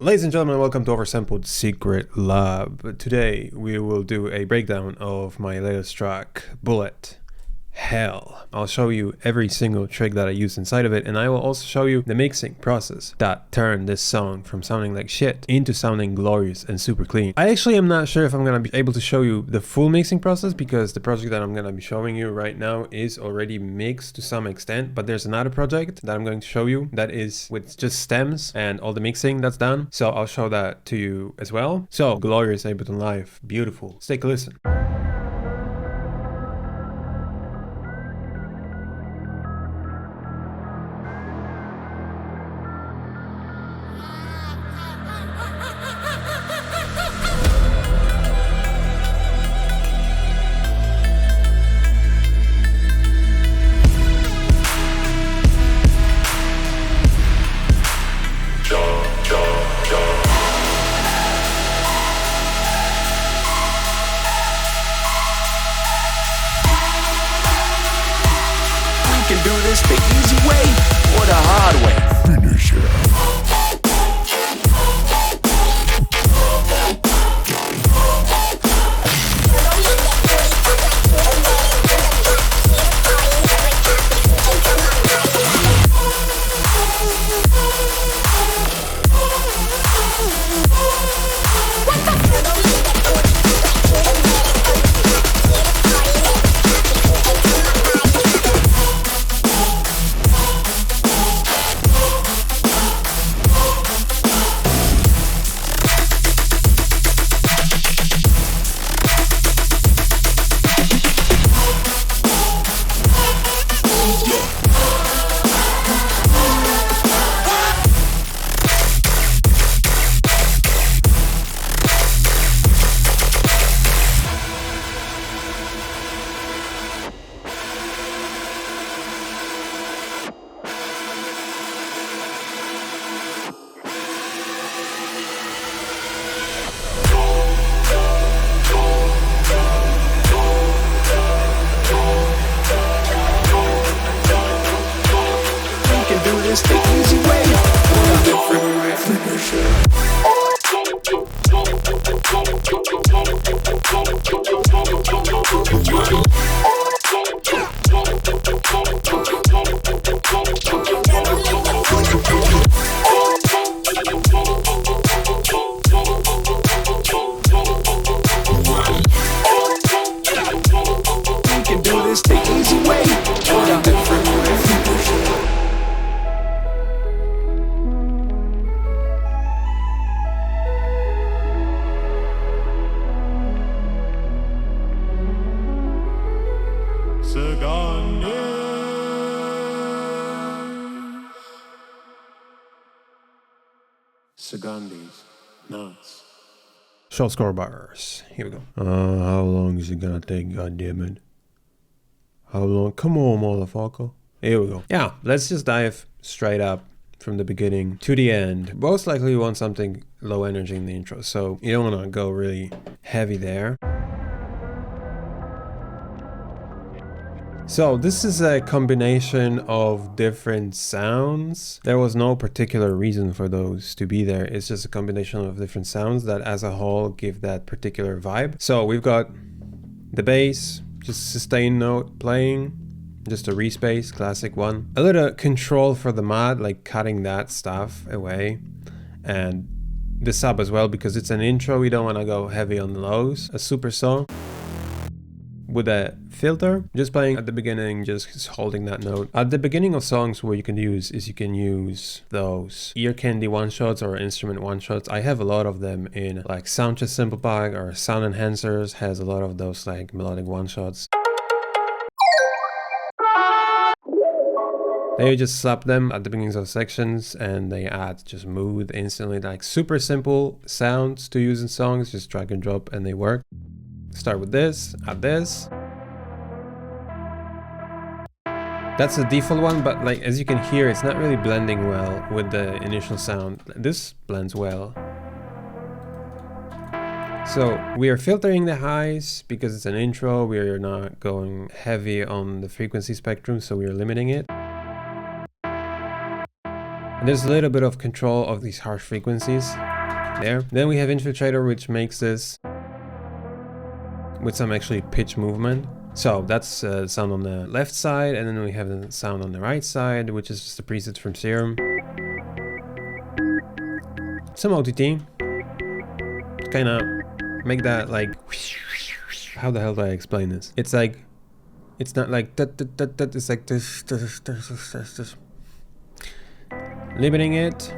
Ladies and gentlemen, welcome to Oversampled Secret Lab. Today we will do a breakdown of my latest track, Bullet Hell. I'll show you every single trick that I used inside of it, and I will also show you the mixing process that turned this song from sounding like shit into sounding glorious and super clean. I actually am not sure if I'm gonna be able to show you the full mixing process because the project that I'm gonna be showing you right now is already mixed to some extent, but there's another project that I'm going to show you that is with just stems and all the mixing that's done. So I'll show that to you as well. So glorious Ableton Live, beautiful. Let's take a listen. Can do this the easy way or the hard way. Finish it. This the easy way or a different way. Finish it. We can do this the easy way or a different way. Finish it. Sagandis, nuts. Show score bars. Here we go. How long is it gonna take? God damn it. How long? Come on, motherfucker. Here we go. Yeah, let's just dive straight up from the beginning to the end. Most likely you want something low energy in the intro, so you don't want to go really heavy there. So this is a combination of different sounds. There was no particular reason for those to be there. It's just a combination of different sounds that as a whole give that particular vibe. So we've got the bass, just sustain note playing, just a respace, classic one. A little control for the mod, like cutting that stuff away. And the sub as well, because it's an intro, we don't want to go heavy on the lows. A super saw with a filter, just playing at the beginning, just holding that note. At the beginning of songs, what you can use is you can use those ear candy one-shots or instrument one-shots. I have a lot of them in like Soundchest Simple Pack, or Sound Enhancers has a lot of those like melodic one-shots. They just slap them at the beginnings of sections and they add just mood instantly, like super simple sounds to use in songs, just drag and drop and they work. Start with this, add this. That's the default one, but like as you can hear, it's not really blending well with the initial sound. This blends well. So we are filtering the highs because it's an intro. We are not going heavy on the frequency spectrum, so we are limiting it. And there's a little bit of control of these harsh frequencies. There. Then we have Infiltrator, which makes this with some actually pitch movement. So that's sound on the left side, and then we have the sound on the right side, which is just a preset from Serum. Some OTT. Kind of make that like... How the hell do I explain this? It's like... It's not like... It's like this. Limiting it.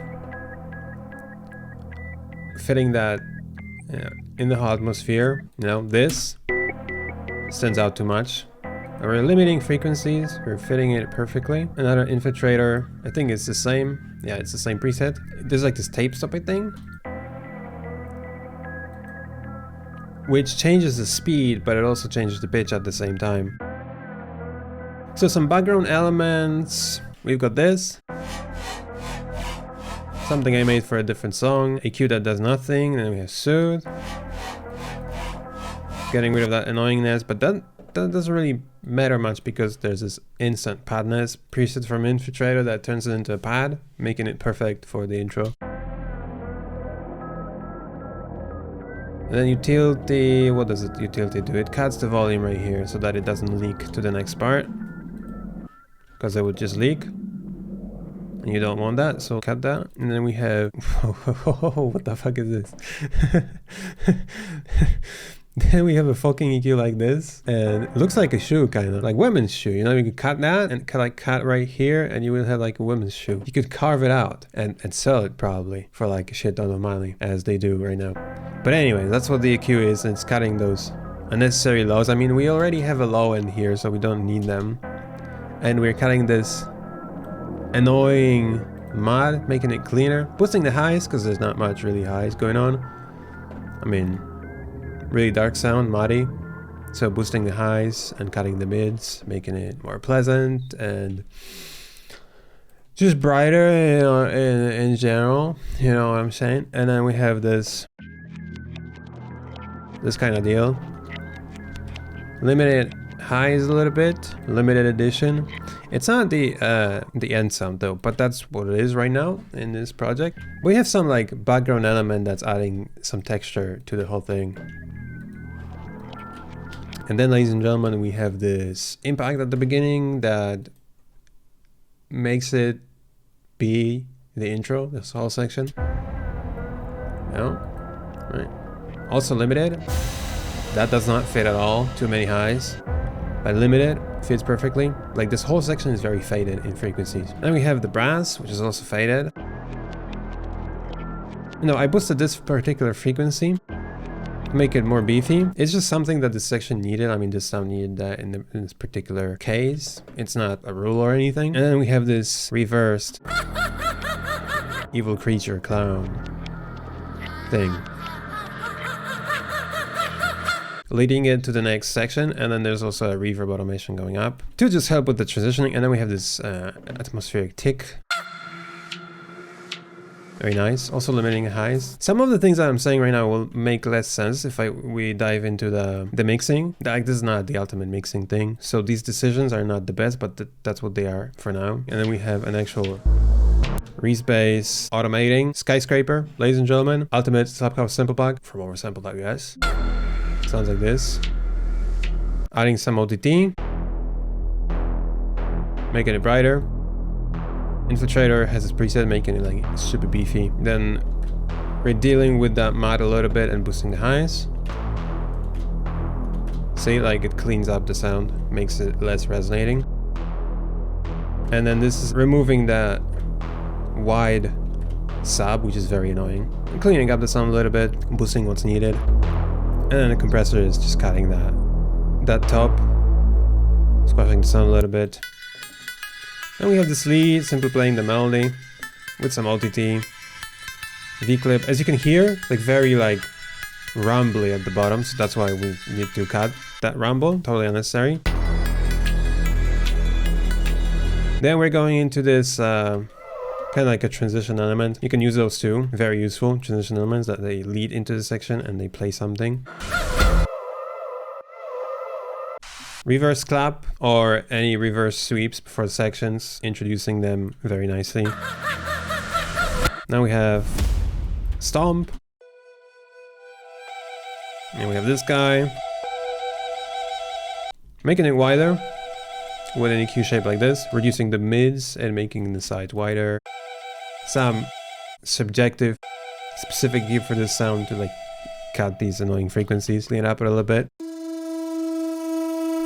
Fitting that in the atmosphere. You know, this stands out too much. We're limiting frequencies. We're fitting it perfectly. Another Infiltrator. I think it's the same. Yeah, it's the same preset. There's like this tape stopping thing, which changes the speed, but it also changes the pitch at the same time. So some background elements. We've got this. Something I made for a different song. EQ that does nothing. And then we have Soothe. Getting rid of that annoyingness, but that doesn't really matter much because there's this instant padness preset from Infiltrator that turns it into a pad, making it perfect for the intro. And then utility, what does it utility do? It cuts the volume right here so that it doesn't leak to the next part, because it would just leak. And you don't want that, so cut that. And then we have, what the fuck is this? Then we have a fucking EQ like this, and it looks like a shoe, kind of like women's shoe. You know, you could cut that and cut right here, and you will have like a women's shoe. You could carve it out and sell it probably for like a shit ton of money, as they do right now. But anyway, that's what the EQ is. It's cutting those unnecessary lows. I mean, we already have a low in here, so we don't need them. And we're cutting this annoying mod, making it cleaner, boosting the highs because there's not much really highs going on. I mean, really dark sound, muddy, so boosting the highs and cutting the mids, making it more pleasant and just brighter, you know, in general, you know what I'm saying. And then we have this kind of deal. Limited highs a little bit, limited edition. It's not the end sound though, but that's what it is right now in this project. We have some like background element that's adding some texture to the whole thing. And then, ladies and gentlemen, we have this impact at the beginning that makes it be the intro, this whole section. Yeah, right. Also limited. That does not fit at all. Too many highs. But limited fits perfectly. Like this whole section is very faded in frequencies. Then we have the brass, which is also faded. You know, I boosted this particular frequency to make it more beefy. It's just something that this section needed. I mean, this sound needed that in this particular case. It's not a rule or anything. And then we have this reversed evil creature clown thing, leading it to the next section. And then there's also a reverb automation going up to just help with the transitioning. And then we have this atmospheric tick. Very nice. Also limiting highs. Some of the things that I'm saying right now will make less sense if we dive into the mixing. Like, this is not the ultimate mixing thing. So these decisions are not the best, but that's what they are for now. And then we have an actual Respace automating skyscraper, ladies and gentlemen. Ultimate Slapcraft sample pack from Oversample.us. Sounds like this. Adding some OTT. Making it brighter. Infiltrator has its preset, making it like super beefy. Then we're dealing with that mod a little bit and boosting the highs. See, like it cleans up the sound, makes it less resonating. And then this is removing that wide sub, which is very annoying. And cleaning up the sound a little bit, boosting what's needed. And then the compressor is just cutting that top, squashing the sound a little bit. And we have this lead, simply playing the melody with some OTT, V-clip. As you can hear, like very like rumbly at the bottom, so that's why we need to cut that rumble, totally unnecessary. Then we're going into this kind of like a transition element. You can use those too, very useful transition elements that they lead into the section and they play something. Reverse clap or any reverse sweeps before the sections, introducing them very nicely. Now we have stomp, And we have this guy. Making it wider with an EQ shape like this, reducing the mids and making the sides wider. Some subjective, specific gear for this sound to like cut these annoying frequencies, clean it up a little bit.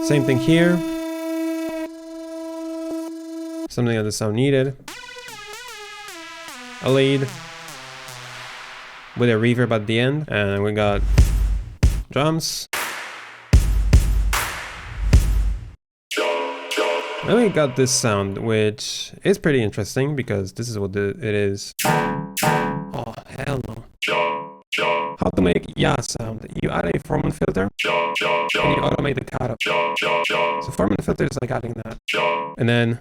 Same thing here. Something that the sound needed. A lead with a reverb at the end, and we got drums. Then we got this sound, which is pretty interesting because this is what it is. Oh, hell no. How to make yeah sound. You add a Foreman filter and you automate the cut up. So Foreman filter is like adding that. And then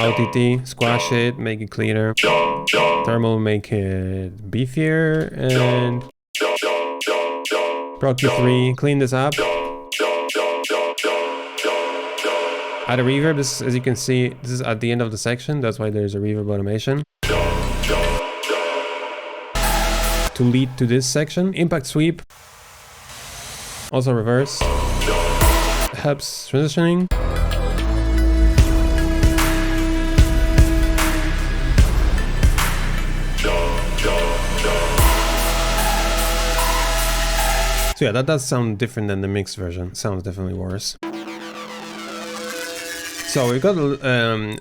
OTT, squash it, make it cleaner. Thermal, make it beefier. And Pro Q3, clean this up. Add a reverb. This, as you can see, this is at the end of the section. That's why there's a reverb automation. To lead to this section. Impact sweep. Also reverse. Helps transitioning. So yeah, that does sound different than the mixed version. Sounds definitely worse. So we got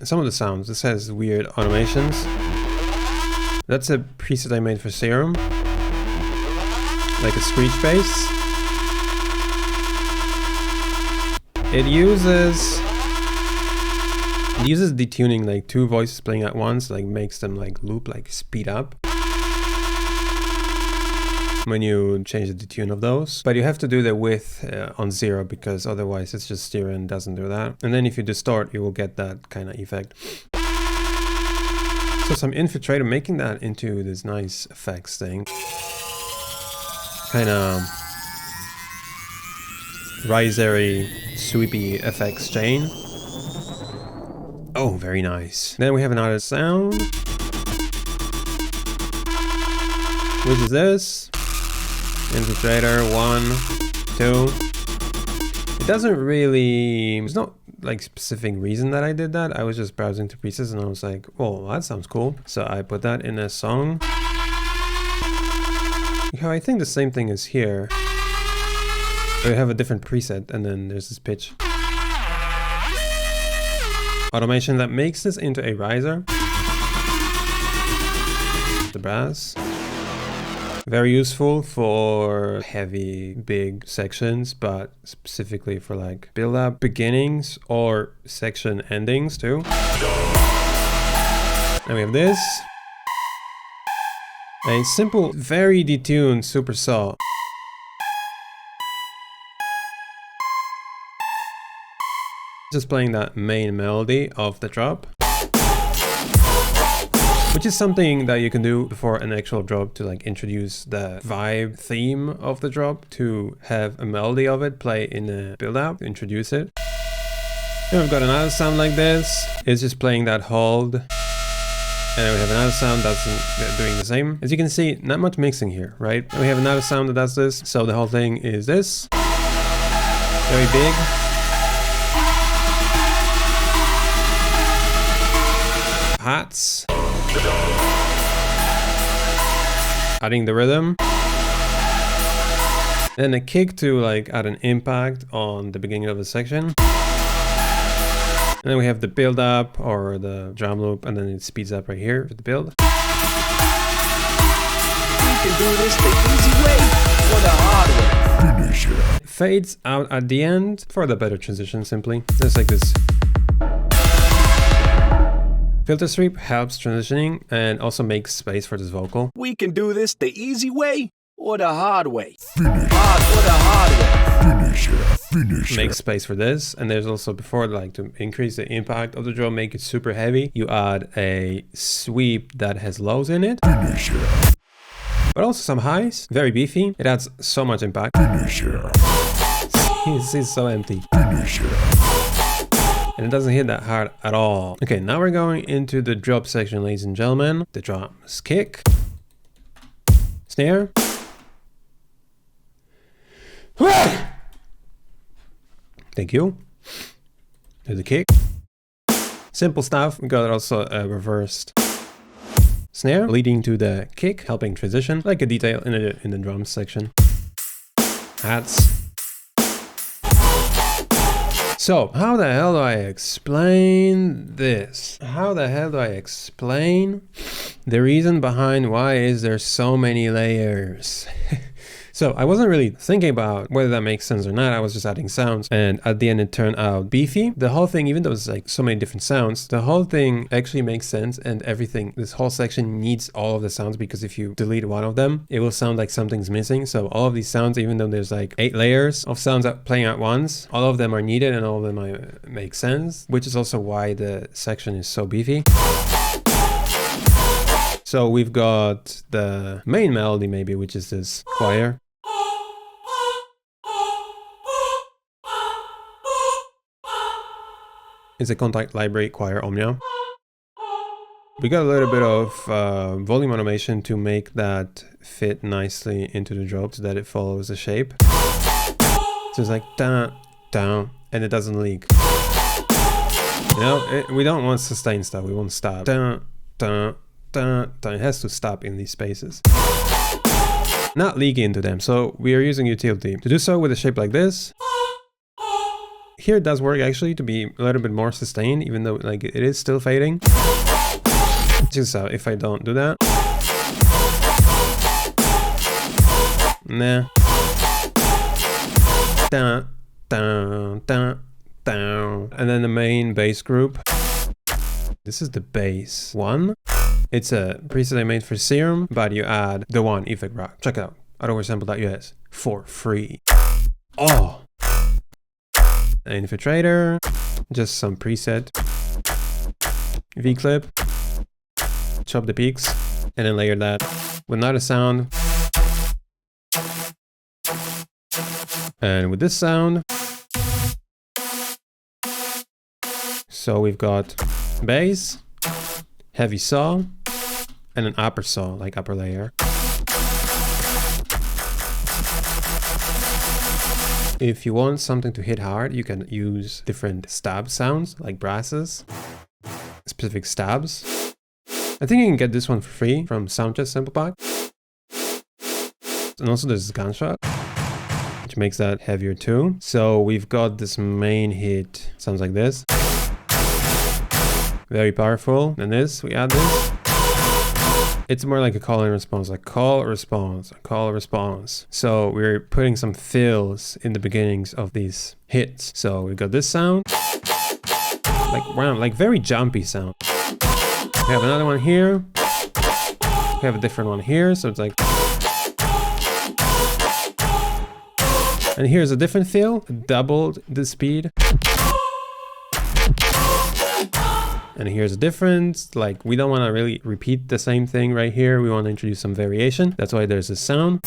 some of the sounds. This has weird automations. That's a preset I made for Serum. Like a screech bass. It uses detuning, like two voices playing at once, like makes them like loop, like speed up when you change the detune of those. But you have to do the width on 0 because otherwise it's just stereo and doesn't do that. And then if you distort, you will get that kind of effect. So some Infiltrator, making that into this nice effects thing. Kind of risery, sweepy effects chain. Oh, very nice. Then we have another sound, which is this. Infiltrator, 1, 2. It doesn't really, there's not like specific reason that I did that. I was just browsing to presets and I was like, oh, that sounds cool. So I put that in a song. Yeah, I think the same thing is here. We have a different preset and then there's this pitch. Automation that makes this into a riser. The brass. Very useful for heavy, big sections, but specifically for like build-up beginnings or section endings too. And we have this. A simple, very detuned super saw. Just playing that main melody of the drop. Which is something that you can do before an actual drop to like introduce the vibe theme of the drop, to have a melody of it play in a build-up, introduce it. Then we've got another sound like this. It's just playing that hold. And we have another sound that's doing the same. As you can see, not much mixing here, right? And we have another sound that does this. So the whole thing is this. Very big. Hats. Adding the rhythm. Then a kick to like add an impact on the beginning of the section. And then we have the build up or the drum loop, and then it speeds up right here for the build. We can do this the easy way or the hard way. Finish it. Fades out at the end for the better transition simply. Just like this. Filter sweep helps transitioning and also makes space for this vocal. We can do this the easy way or the hard way. Hard or the hard way. Finish it. Make space for this. And there's also, before, like to increase the impact of the drum, make it super heavy, you add a sweep that has lows in it. Finish it. But also some highs, very beefy. It adds so much impact. Finish it. It's so empty. Finish it. And it doesn't hit that hard at all. Okay, now we're going into the drop section, ladies and gentlemen. The drums kick. Snare. Thank you. To the kick. Simple stuff. We got also a reversed snare leading to the kick, helping transition, like a detail in the drums section. Hats. So, how the hell do I explain this? How the hell do I explain the reason behind why is there so many layers? So I wasn't really thinking about whether that makes sense or not. I was just adding sounds, and at the end it turned out beefy. The whole thing, even though it's like so many different sounds, the whole thing actually makes sense, and everything, this whole section needs all of the sounds, because if you delete one of them, it will sound like something's missing. So all of these sounds, even though there's like 8 layers of sounds playing at once, all of them are needed and all of them make sense, which is also why the section is so beefy. So we've got the main melody maybe, which is this choir. It's a Kontakt Library choir Omnia. We got a little bit of volume automation to make that fit nicely into the drop so that it follows the shape. So it's like down, down, and it doesn't leak. You know, we don't want sustained stuff, we want stop. Down, down, down, down. It has to stop in these spaces, not leak into them. So we are using utility to do so with a shape like this. Here it does work actually to be a little bit more sustained, even though like it is still fading. Just so if I don't do that. Nah. Down, down, down, down. And then the main bass group. This is the bass one. It's a preset I made for Serum, but you add the one Effect Rock. Check it out. Autosample.us for free. Oh! An infiltrator, just some preset, V-clip, chop the peaks, and then layer that with another sound. And with this sound, so we've got bass, heavy saw, and an upper saw, like upper layer. If you want something to hit hard, you can use different stab sounds, like brasses, specific stabs. I think you can get this one for free from Soundchest Sample Pack. And also there's Gunshot, which makes that heavier too. So we've got this main hit, sounds like this. Very powerful. And this, we add this. It's more like a call and response, like call, response, call, response. So we're putting some fills in the beginnings of these hits. So we got this sound, like round, like very jumpy sound. We have another one here. We have a different one here. So it's like, and here's a different fill, doubled the speed. And here's a difference, like we don't want to really repeat the same thing right here. We want to introduce some variation. That's why there's a sound.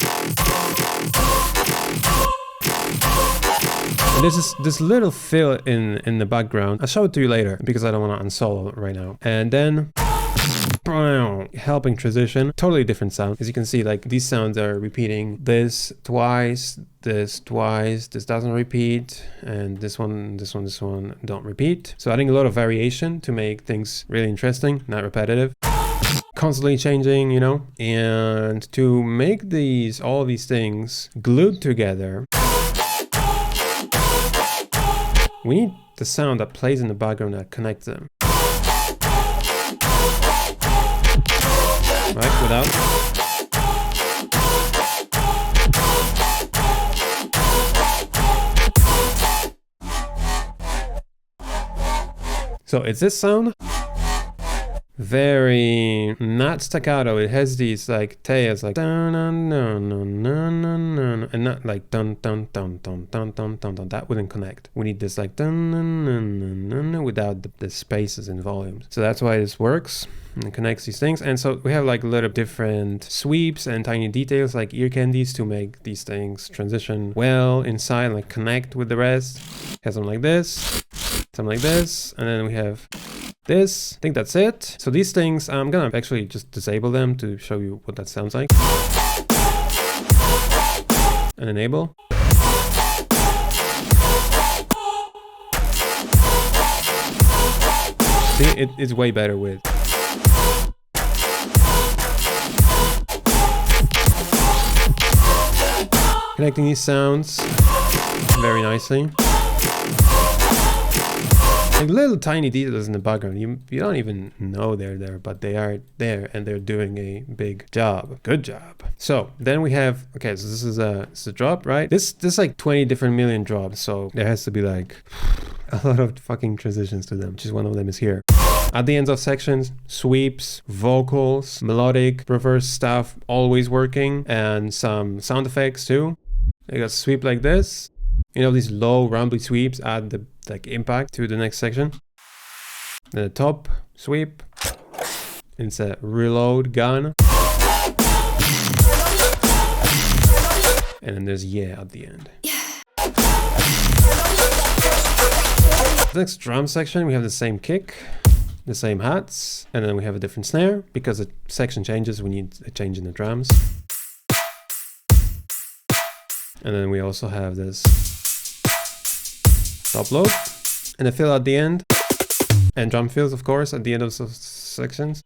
And this is this little fill in the background. I'll show it to you later because I don't want to unsolo it right now. And then helping transition, totally different sound. As you can see, like these sounds are repeating this twice, this doesn't repeat, and this one don't repeat. So adding a lot of variation to make things really interesting, not repetitive. Constantly changing, you know, and to make all these things glued together, we need the sound that plays in the background that connects them. Right, without. So it's this sound. Very not staccato. It has these like tails, like dun dun dun dun dun dun, and not like dun dun dun dun dun dun dun dun. That wouldn't connect. We need this like dun dun dun dun dun without the spaces and volumes. So that's why this works and connects these things. And so we have like a lot of different sweeps and tiny details like ear candies to make these things transition well inside, like connect with the rest. Have something like this, something like this, and then we have this. I think that's it. So these things, I'm gonna actually just disable them to show you what that sounds like. And enable. See, it's way better with. Connecting these sounds very nicely. Like little tiny details in the background. You don't even know they're there, but they are there and they're doing a big job. Good job. So then we have, okay, so this is a drop, right? This like 20 different million drops. So there has to be like a lot of fucking transitions to them, which is one of them is here. At the ends of sections, sweeps, vocals, melodic, reverse stuff, always working, and some sound effects too. I got sweep like this. You know, these low rumbly sweeps add the like impact to the next section. Then the top sweep. It's a reload gun. And then there's yeah at the end. The next drum section, we have the same kick, the same hats, and then we have a different snare. Because the section changes, we need a change in the drums. And then we also have this top load and a fill at the end, and drum fills, of course, at the end of those sections.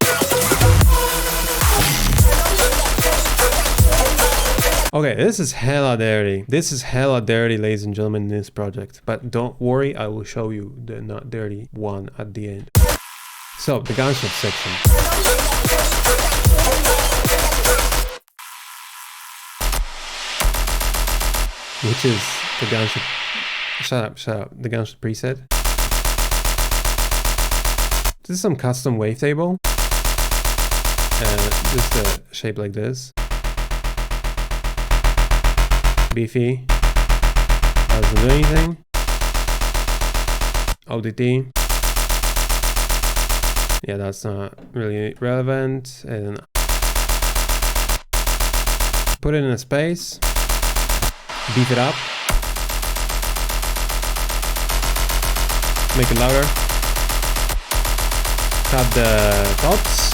Okay, this is hella dirty. This is hella dirty, ladies and gentlemen, in this project. But don't worry, I will show you the not dirty one at the end. So, the gunshot section. Which is the gunshot. Shut up. The gunshot preset. This is some custom wavetable. Just a shape like this. Beefy. Doesn't do anything. ODT. Yeah, that's not really relevant. And put it in a space. Beef it up. Make it louder. Cut the tops.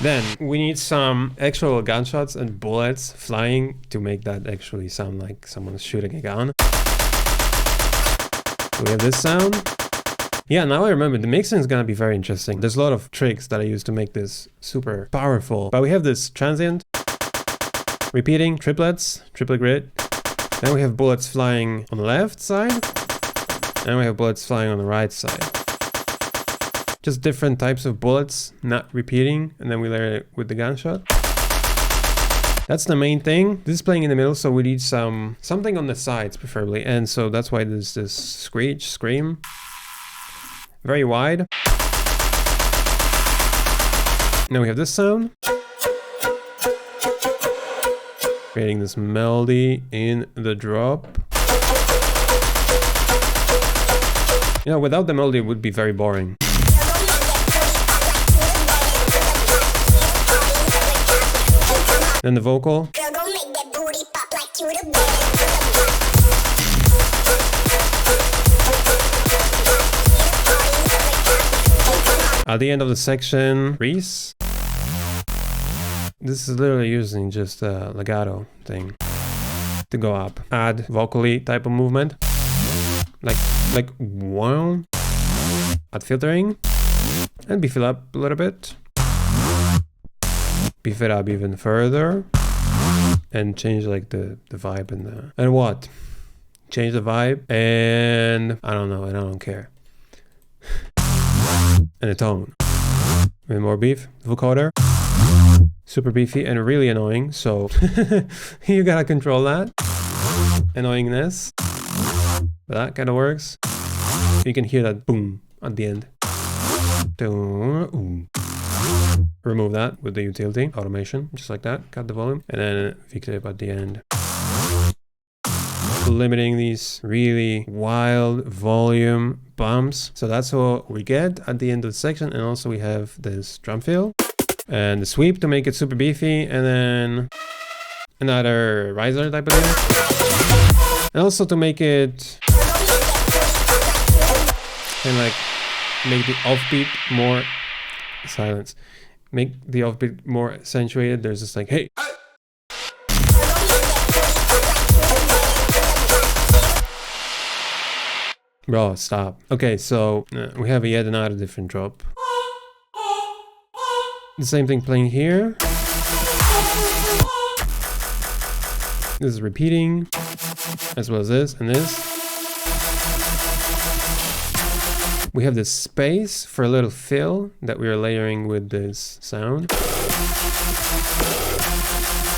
Then we need some actual gunshots and bullets flying to make that actually sound like someone's shooting a gun. We have this sound. Yeah, now I remember the mixing is gonna be very interesting. There's a lot of tricks that I use to make this super powerful. But we have this transient, repeating, triplets, triplet grid. Then we have bullets flying on the left side. And we have bullets flying on the right side. Just different types of bullets, not repeating, and then we layer it with the gunshot. That's the main thing. This is playing in the middle, so we need something on the sides, preferably. And so that's why there's this scream. Very wide. Now we have this sound. Creating this melody in the drop. You know, without the melody, it would be very boring. Then the vocal. At the end of the section, Reese. This is literally using just a legato thing to go up. Add vocally type of movement. Like wow. Add filtering. And beef it up a little bit. Beef it up even further. And change like the vibe and what? Change the vibe and I don't know, and I don't care. And the tone. With more beef, vocoder. Super beefy and really annoying, so you gotta control that. Annoyingness. But that kind of works. You can hear that boom at the end. Remove that with the utility, automation, just like that. Cut the volume. And then V-clip at the end. Limiting these really wild volume bumps. So that's what we get at the end of the section. And also we have this drum fill. And the sweep to make it super beefy. And then another riser type of thing. And also to make it and like make the offbeat more silence. Make the offbeat more accentuated. There's this like, hey. Bro, stop. Okay, so we have yet another different drop. The same thing playing here. This is repeating, as well as this and this. We have this space for a little fill that we are layering with this sound.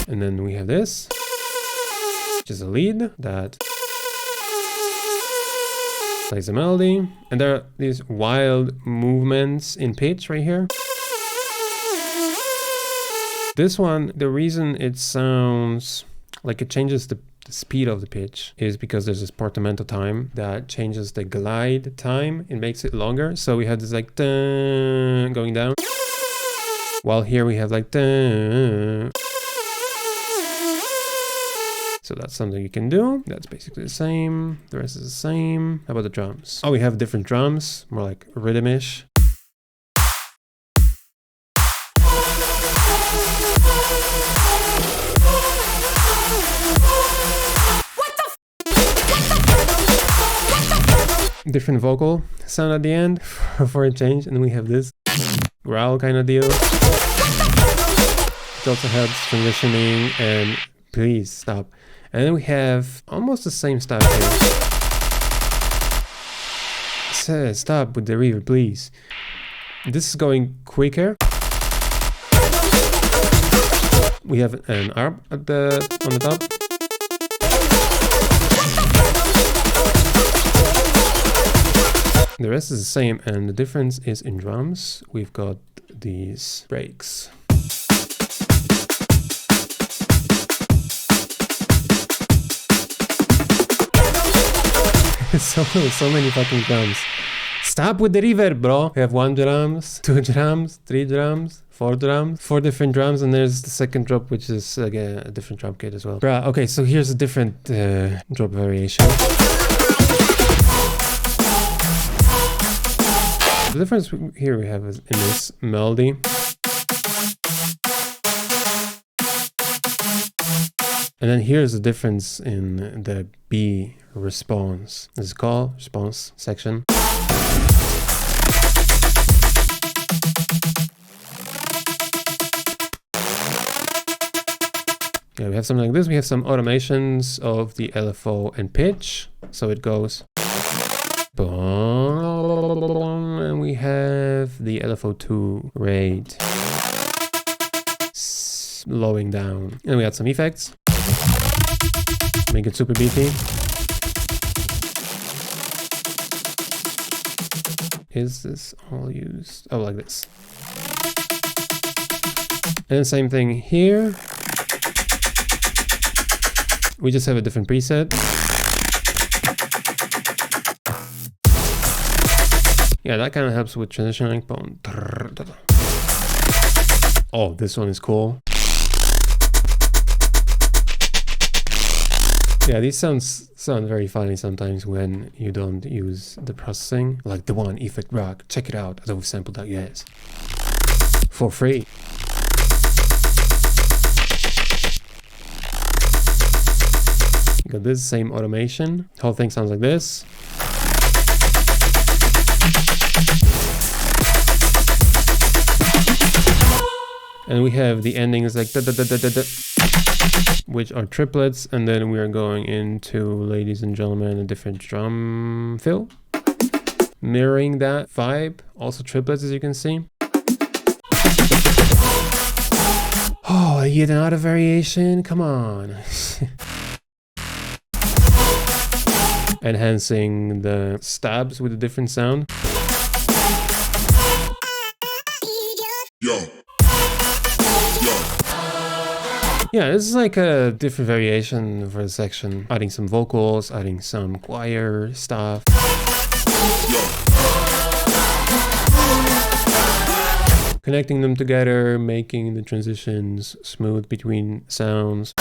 And then we have this, which is a lead that plays a melody. And there are these wild movements in pitch right here. This one, the reason it sounds like it changes the speed of the pitch is because there's this portamento time that changes the glide time. It makes it longer. So we have this like dun, going down, while here we have like dun. So that's something you can do. That's basically the same. The rest is the same. How about the drums? Oh, we have different drums, more like rhythmish. Different vocal sound at the end for a change, and then we have this growl kind of deal. It also helps transitioning, and please stop. And then we have almost the same stuff here. Stop with the reverb, please. This is going quicker. We have an arp at on the top. The rest is the same, and the difference is in drums. We've got these breaks. so many fucking drums. Stop with the reverb, bro. We have 1 drums, 2 drums, 3 drums, 4 drums, 4 different drums, and there's the second drop, which is like a different drum kit as well. Bruh, okay, so here's a different drop variation. The difference here we have is in this melody. And then here's the difference in the B response. This is call response section. Yeah, we have something like this. We have some automations of the LFO and pitch. So it goes. And we have the LFO2 rate slowing down. And we add some effects. Make it super beefy. Is this all used? Oh, like this. And same thing here. We just have a different preset. Yeah, that kind of helps with transitioning. Oh, this one is cool. Yeah, these sound very funny sometimes when you don't use the processing. Like the one, Effect Rock. Check it out, adobesample.us. For free. Got this same automation. The whole thing sounds like this. And we have the endings like da, da, da, da, da, da, which are triplets, and then we are going into, ladies and gentlemen, a different drum fill. Mirroring that vibe, also triplets as you can see. Oh, yet another variation, come on. Enhancing the stabs with a different sound. Yo. Yeah, this is like a different variation for the section. Adding some vocals, adding some choir stuff. Connecting them together, making the transitions smooth between sounds.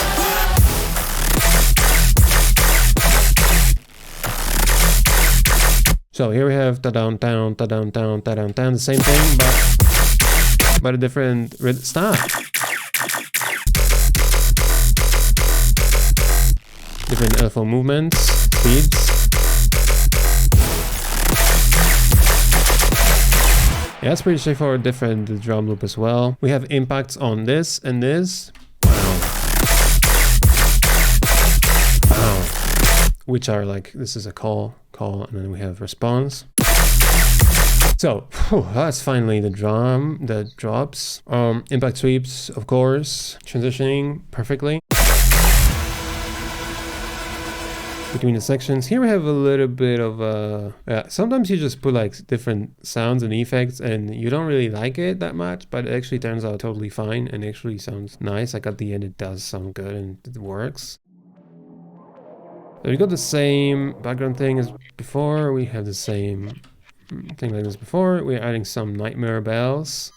So here we have ta-down, down, ta-down, down, ta-down, down, the same thing, but a different style. Different LFO movements, speeds. Yeah, it's pretty straightforward, different the drum loop as well. We have impacts on this and this. Wow. Which are like, this is a call, and then we have response. So, that's finally the drum that drops. Impact sweeps, of course, transitioning perfectly between the sections. Here we have a little bit of sometimes you just put like different sounds and effects and you don't really like it that much, but it actually turns out totally fine and actually sounds nice. Like at the end it does sound good and it works. So we got the same background thing as before. We have the same thing like this before. We're adding some nightmare bells,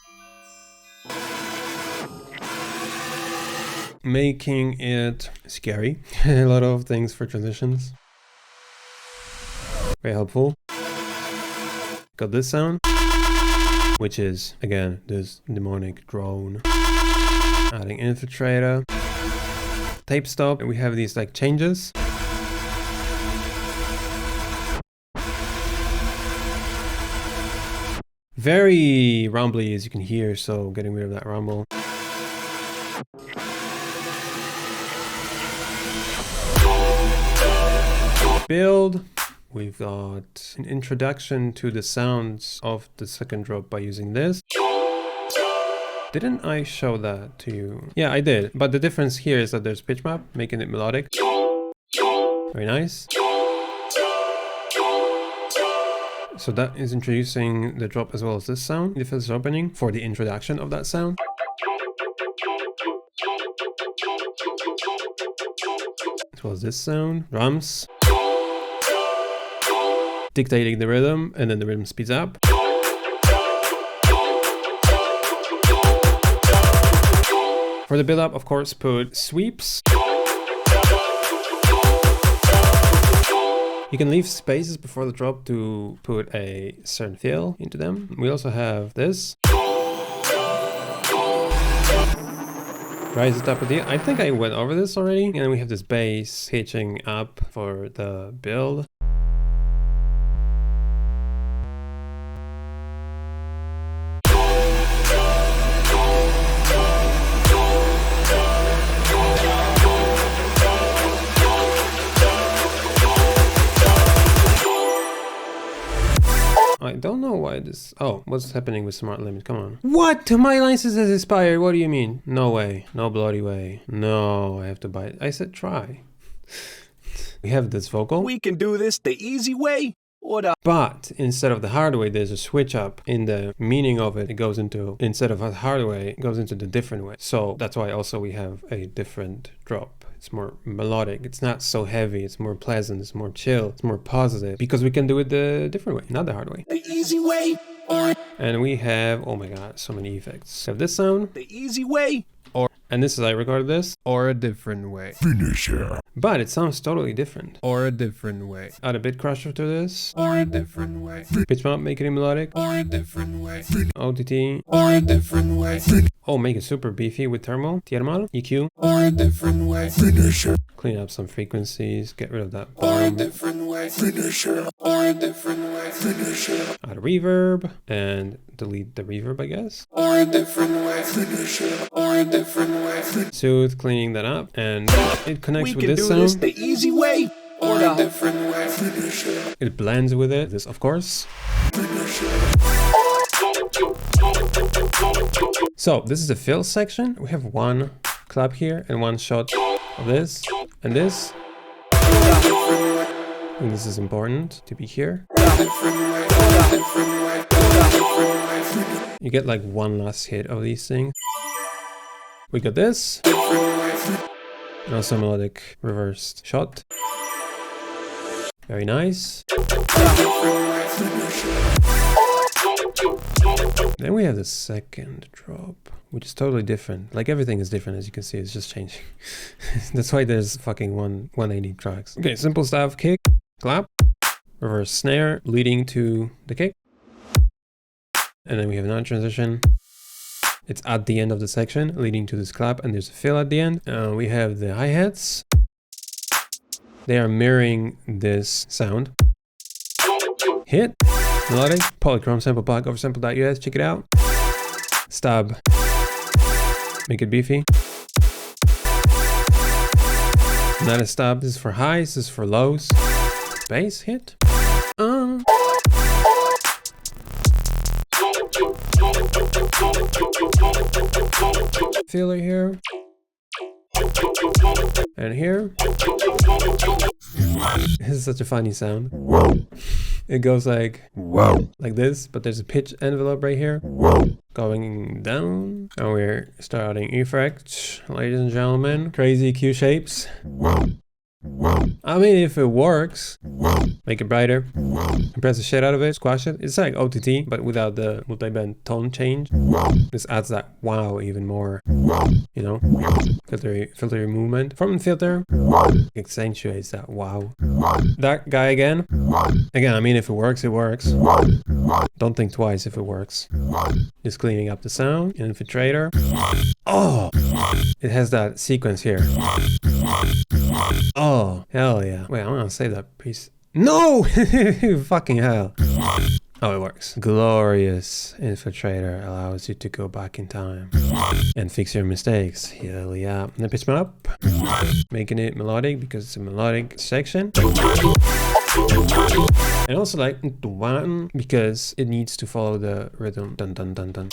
making it scary. A lot of things for transitions. Very helpful. Got this sound, which is again this demonic drone. Adding infiltrator, tape stop, and we have these like changes. Very rumbly, as you can hear, so getting rid of that rumble. Build. We've got an introduction to the sounds of the second drop by using this. Didn't I show that to you? Yeah, I did. But the difference here is that there's pitch map, making it melodic. Very nice. So that is introducing the drop as well as this sound, the first opening, for the introduction of that sound. As well as this sound, drums, dictating the rhythm, and then the rhythm speeds up. For the build up, of course, put sweeps. You can leave spaces before the drop to put a certain feel into them. We also have this. Rise the top of the... I think I went over this already. And then we have this bass pitching up for the build. I don't know why this... Oh, what's happening with Smart Limit? Come on. What? My license is expired. What do you mean? No way. No bloody way. No, I have to buy it. I said try. We have this vocal. We can do this the easy way or the... But instead of the hard way, there's a switch up in the meaning of it. It goes into... Instead of a hard way, it goes into the different way. So that's why also we have a different drop. It's more melodic. It's not so heavy. It's more pleasant. It's more chill. It's more positive because we can do it the different way, not the hard way. The easy way. And we have, oh my god, so many effects. We have this sound. The easy way. And this is, I recorded this. Or a different way. Finisher. But it sounds totally different. Or a different way. Add a bit crusher to this. Or a different way. Pitch map, make it melodic. Or a different way. OTT. Or a different way. Oh, make it super beefy with thermal. Thermal. EQ. Or a different way. Finisher. Clean up some frequencies. Get rid of that Or a bottom. different way. Finisher. Or a different way. Finisher. Add a reverb. And delete the reverb, I guess. Or a different way. Finisher. Or a different way. Soothe, cleaning that up. And it connects We with can this do this sound. the easy way or Or a the... different way. Finisher. It blends with it. This, of course. So this is the fill section. We have one clap here and one shot of this and this. And this is important to be here. You get like one last hit of these things. We got this. And also melodic reversed shot. Very nice. Then we have the second drop, which is totally different. Like everything is different, as you can see, it's just changing. That's why there's fucking 180 tracks. Okay, simple stuff, kick, clap, reverse snare, leading to the kick. And then we have another transition. It's at the end of the section, leading to this clap, and there's a fill at the end. We have the hi-hats. They are mirroring this sound. Hit. Melodic, Polychrome sample pack, oversample.us, check it out. Stub, make it beefy. Not a stub, this is for highs, this is for lows. Bass hit. Filler here. And here. This is such a funny sound. It goes like this, but there's a pitch envelope right here going down. And we're starting effects, ladies and gentlemen. Crazy Q shapes. I mean, if it works, make it brighter, compress the shit out of it, squash it. It's like OTT, but without the multi-band tone change. This adds that wow even more, you know, filter movement. From filter, accentuates that wow. That guy again, I mean, if it works, it works. Don't think twice if it works. Just cleaning up the sound. Infiltrator. Oh, it has that sequence here. Oh, hell yeah. Wait, I'm gonna save that piece. No! Fucking hell. Oh, it works. Glorious Infiltrator allows you to go back in time and fix your mistakes. Hell yeah. And then pitch me up, making it melodic because it's a melodic section. And also like because it needs to follow the rhythm. Dun dun dun dun.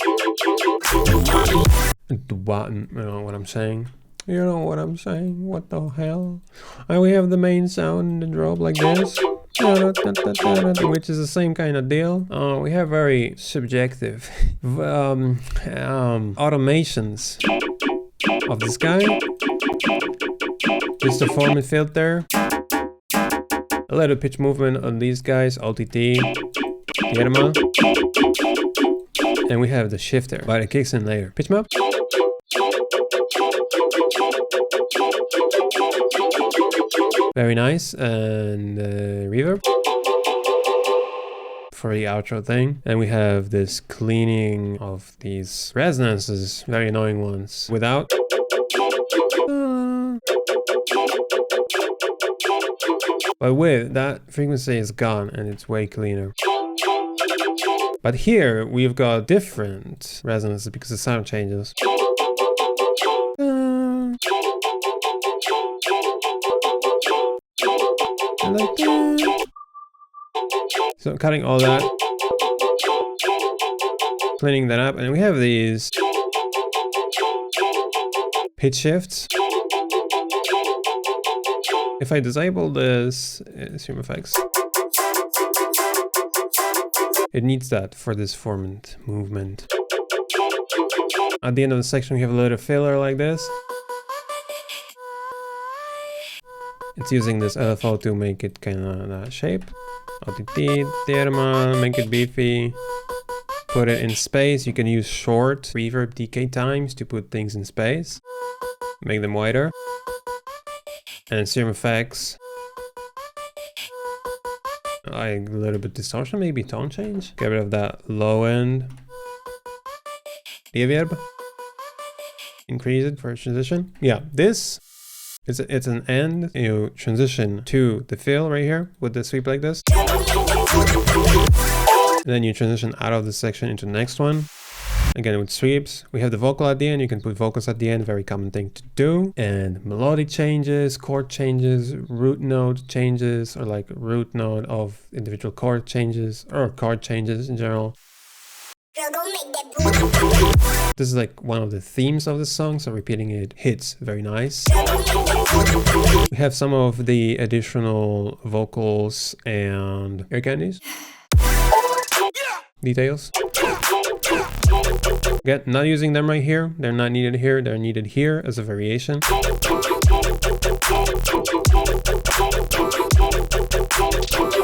You know what I'm saying? You know what I'm saying? What the hell? And we have the main sound in the drop like this, which is the same kind of deal. We have very subjective automations of this guy. Just a form and filter. A little pitch movement on these guys, OTT, Diadema. And we have the shifter, but it kicks in later. Pitch map. Very nice. And reverb for the outro thing. And we have this cleaning of these resonances, very annoying ones, without. But with that, frequency is gone and it's way cleaner. But here we've got different resonances because the sound changes. Like that. So cutting all that, cleaning that up, and we have these pitch shifts. If I disable this Stream Effects, it needs that for this formed movement. At the end of the section we have a little filler like this. It's using this LFO to make it kind of that shape. OTT, Diadema, make it beefy. Put it in space. You can use short reverb decay times to put things in space. Make them wider. And Stream Effects. A little bit distortion, maybe tone change. Get rid of that low end. Reverb. Increase it for transition. Yeah, this. It's an end. You transition to the fill right here with the sweep like this. And then you transition out of this section into the next one. Again with sweeps. We have the vocal at the end. You can put vocals at the end. Very common thing to do. And melodic changes, chord changes, root node changes, or like root node of individual chord changes, or chord changes in general. This is like one of the themes of the song, so repeating it hits very nice. We have some of the additional vocals and ear candies. Details. Again, not using them right here. They're not needed here. They're needed here as a variation.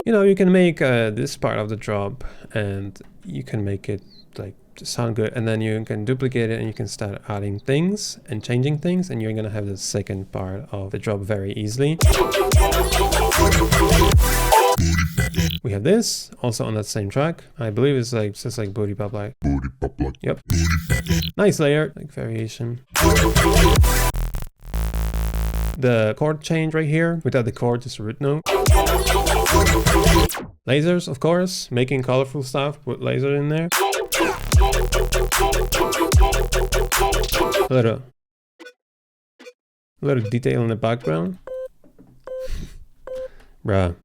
You know, you can make this part of the drop and you can make it like sound good, and then you can duplicate it and you can start adding things and changing things, and you're gonna have the second part of the drop very easily. We have this also on that same track. I believe it's like just like Booty Pop Like. Booty Pop Like. Yep. Nice layer, like variation. The chord change right here, without the chord, just a root note. Lasers, of course, making colorful stuff, put laser in there. A little detail in the background. Bruh.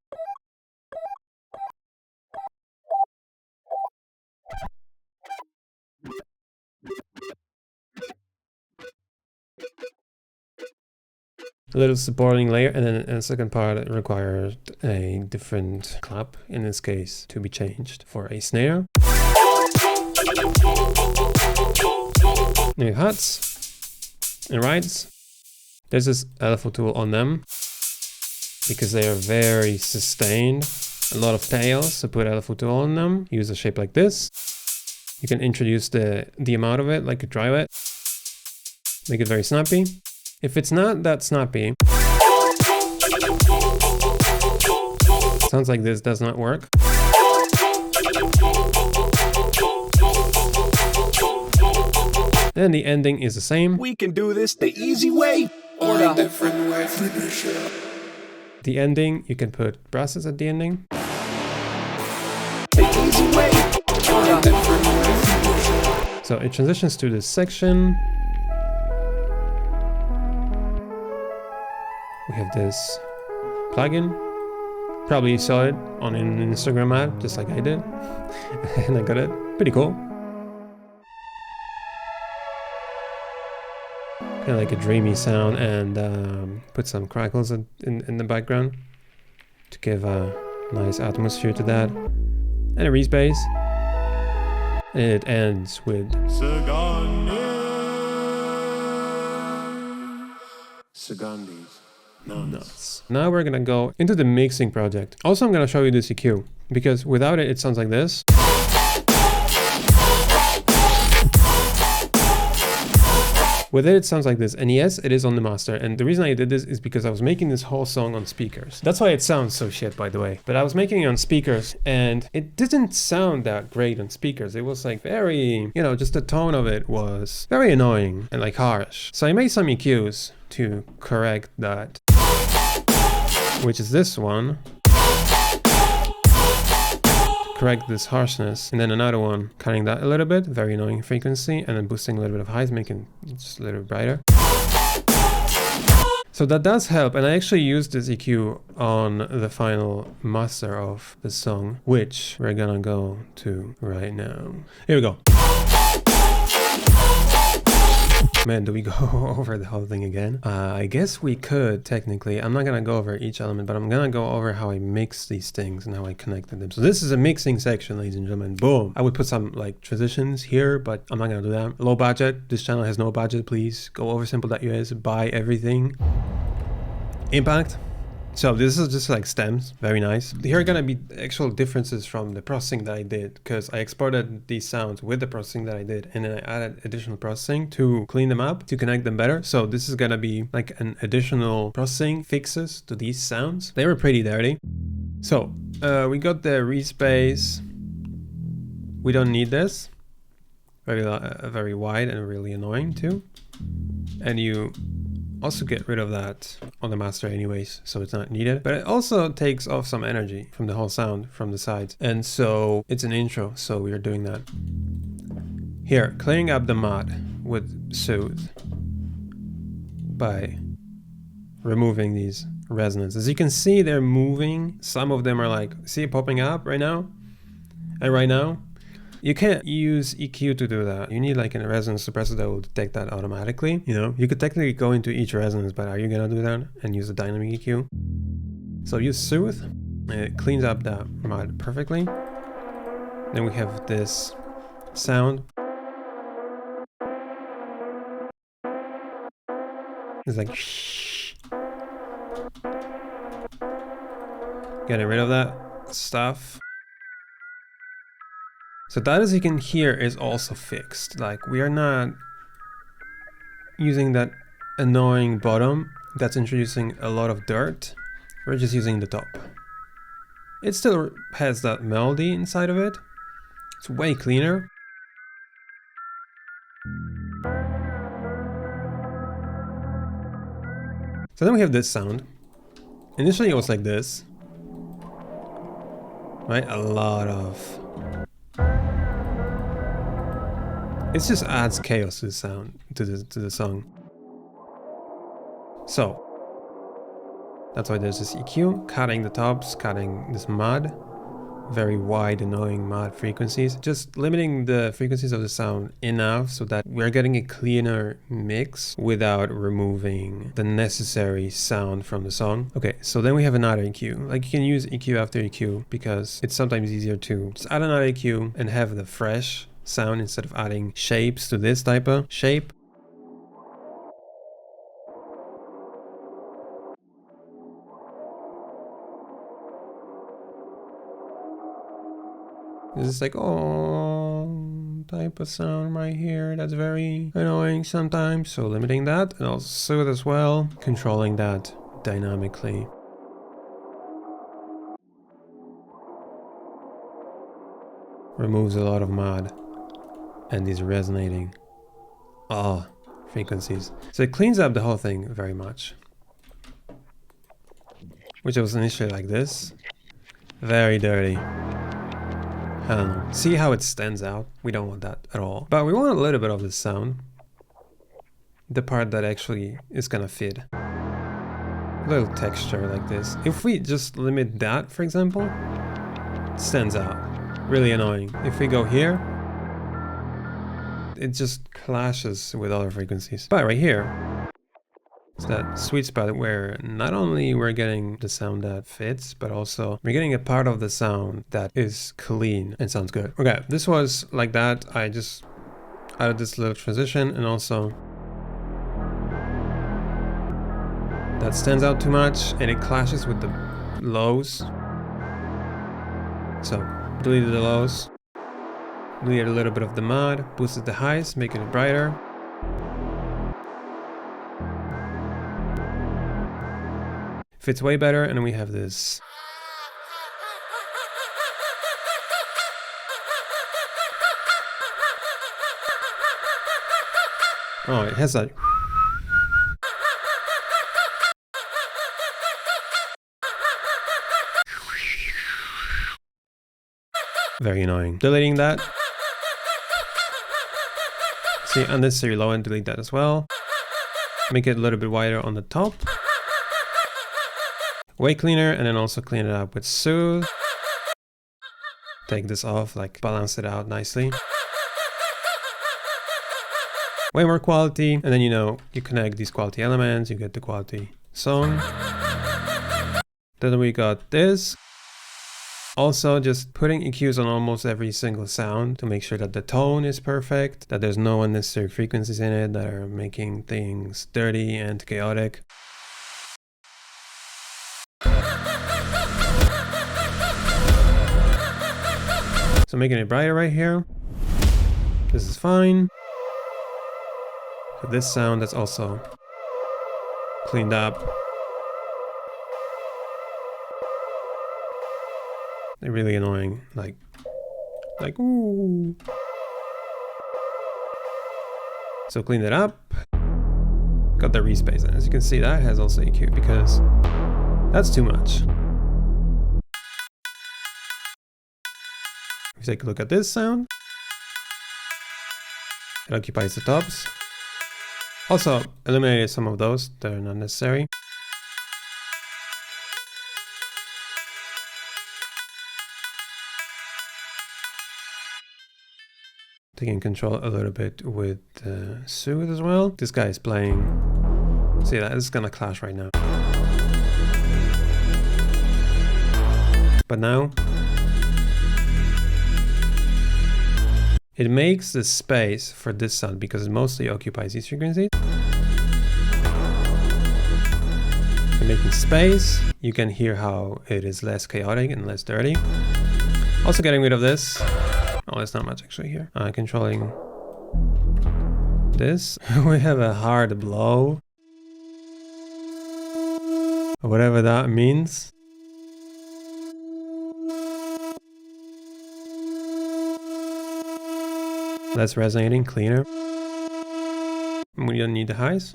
A little supporting layer, and then a second part that requires a different clap, in this case, to be changed for a snare. New hats and rides. There's this LFO tool on them because they are very sustained. A lot of tails, so put LFO tool on them. Use a shape like this. You can introduce the amount of it, like a dry wet. Make it very snappy. If it's not that snappy, sounds like this does not work. Then the ending is the same. We can do this the easy way or Or a the different way. Finish it. The ending, you can put brasses at the ending. easy way or Or a the different way. Finish it. So it transitions to this section. We have this plugin. Probably you saw it on an Instagram ad, just like I did. And I got it. Pretty cool. Kind of like a dreamy sound, and put some crackles in the background to give a nice atmosphere to that. And a reese bass. And it ends with Sagandis. nuts. Now we're gonna go into the mixing project. Also, I'm gonna show you this EQ because without it, it sounds like this. With it, it sounds like this. And yes, it is on the master. And the reason I did this is because I was making this whole song on speakers. That's why it sounds so shit, by the way. But I was making it on speakers and it didn't sound that great on speakers. It was like very, you know, just the tone of it was very annoying and like harsh. So I made some EQs to correct that, which is this one. Correct this harshness, and then another one cutting that a little bit, very annoying frequency, and then boosting a little bit of highs, making it just a little bit brighter. So that does help, and I actually used this EQ on the final master of the song, which we're gonna go to right now. Here we go. Man, do we go over the whole thing again? I guess we could, technically. I'm not gonna go over each element, but I'm gonna go over how I mix these things and how I connected them. So this is a mixing section, ladies and gentlemen. Boom. I would put some like transitions here, but I'm not gonna do that. Low budget. This channel has no budget. Please go over simple.us, buy everything. Impact. So this is just like stems, very nice. Here are gonna be actual differences from the processing that I did, because I exported these sounds with the processing that I did, and then I added additional processing to clean them up, to connect them better. So this is gonna be like an additional processing fixes to these sounds. They were pretty dirty. So we got the reese bass. We don't need this. Very wide and really annoying too. And you also get rid of that on the master anyways, so it's not needed, but it also takes off some energy from the whole sound from the sides, and so it's an intro, so we are doing that here. Clearing up the mod with Soothe by removing these resonances. As you can see, they're moving. Some of them are like, see it popping up right now, and right now. You can't use EQ to do that. You need like a resonance suppressor that will detect that automatically. You know, you could technically go into each resonance, but are you gonna do that and use a dynamic EQ? So use Soothe, and it cleans up that mod perfectly. Then we have this sound. It's like getting rid of that stuff. So that, as you can hear, is also fixed. Like, we are not using that annoying bottom that's introducing a lot of dirt. We're just using the top. It still has that melody inside of it. It's way cleaner. So then we have this sound. Initially it was like this. right? A lot of... It just adds chaos to the sound, to the song. So, that's why there's this EQ, cutting the tops, cutting this mod. Very wide, annoying mod frequencies. Just limiting the frequencies of the sound enough so that we're getting a cleaner mix without removing the necessary sound from the song. Okay, so then we have another EQ. Like, you can use EQ after EQ because it's sometimes easier to just add another EQ and have the fresh sound instead of adding shapes to this type of shape. This is like, oh, type of sound right here. That's very annoying sometimes. So limiting that, and also soothe as well. Controlling that dynamically. Removes a lot of mod. And is resonating. Frequencies. So it cleans up the whole thing very much. Which was initially like this. Very dirty. I don't know. See how it stands out? We don't want that at all. But we want a little bit of the sound. The part that actually is gonna fit. A little texture like this. If we just limit that, for example, it stands out. Really annoying. If we go here, it just clashes with other frequencies. But right here, it's that sweet spot where not only we're getting the sound that fits, but also we're getting a part of the sound that is clean and sounds good. Okay, this was like that. I just added this little transition, and also that stands out too much and it clashes with the lows. So deleted the lows, deleted a little bit of the mod, boosted the highs, making it brighter. Fits way better, and then we have this. Oh, it has that. Very annoying. Deleting that. See, unnecessary low end, delete that as well. Make it a little bit wider on the top. Way cleaner, and then also clean it up with Soothe. Take this off, like balance it out nicely. Way more quality, and then you connect these quality elements, you get the quality song. Then we got this. Also, just putting EQs on almost every single sound to make sure that the tone is perfect, that there's no unnecessary frequencies in it that are making things dirty and chaotic. So making it brighter right here. This is fine. So this sound that's also cleaned up. They're really annoying, like ooh. So clean it up. Got the respace, and as you can see, that has also EQ because that's too much. If you take a look at this sound, it occupies the tops. Also eliminated some of those that are not necessary. Taking control a little bit with Soothe as well. This guy is playing. See that? It's gonna clash right now. But now it makes the space for this sound because it mostly occupies these frequencies. And making space, you can hear how it is less chaotic and less dirty. Also getting rid of this. Oh, there's not much actually here. Controlling this. We have a hard blow. Whatever that means. Less resonating, cleaner. We don't need the highs.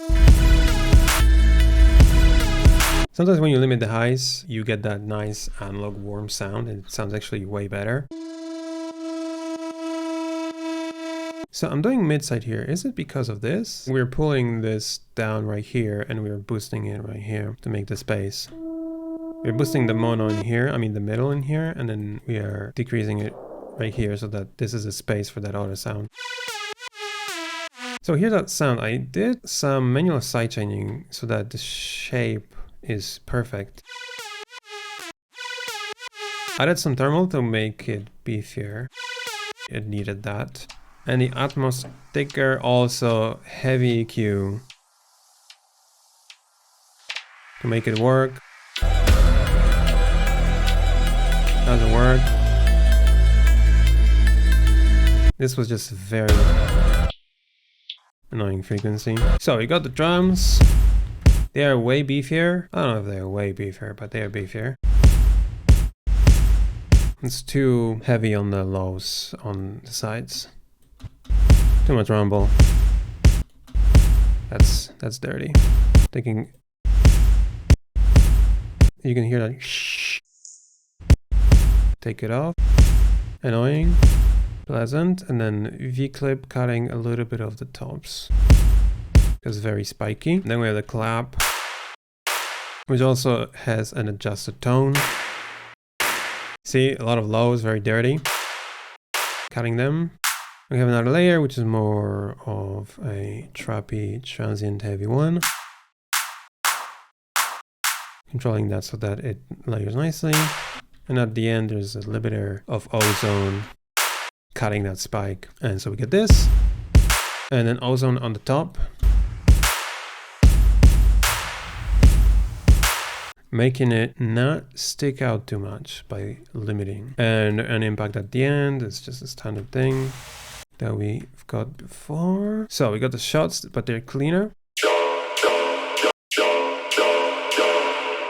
Sometimes when you limit the highs, you get that nice analog warm sound, and it sounds actually way better. So I'm doing mid-side here. Is it because of this? We're pulling this down right here and we're boosting it right here to make the space. We're boosting the mono in here, I mean the middle in here, and then we are decreasing it right here so that this is a space for that other sound. So here's that sound. I did some manual side chaining so that the shape is perfect. I added some thermal to make it beefier. It needed that. And the Atmos sticker, also heavy EQ to make it work. Doesn't work. This was just very annoying frequency. So we got the drums. They are way beefier. I don't know if they are way beefier, but they are beefier. It's too heavy on the lows on the sides. Too much rumble. That's dirty. Taking. You can hear that shh. Take it off. Annoying. Pleasant. And then V-clip cutting a little bit of the tops. It's very spiky. Then we have the clap, which also has an adjusted tone. See, a lot of lows, very dirty. Cutting them. We have another layer, which is more of a trappy, transient, heavy one. Controlling that so that it layers nicely. And at the end, there's a limiter of ozone cutting that spike. And so we get this. And then ozone on the top. Making it not stick out too much by limiting. And an impact at the end is just a standard thing that we've got before. So we got the shots, but they're cleaner.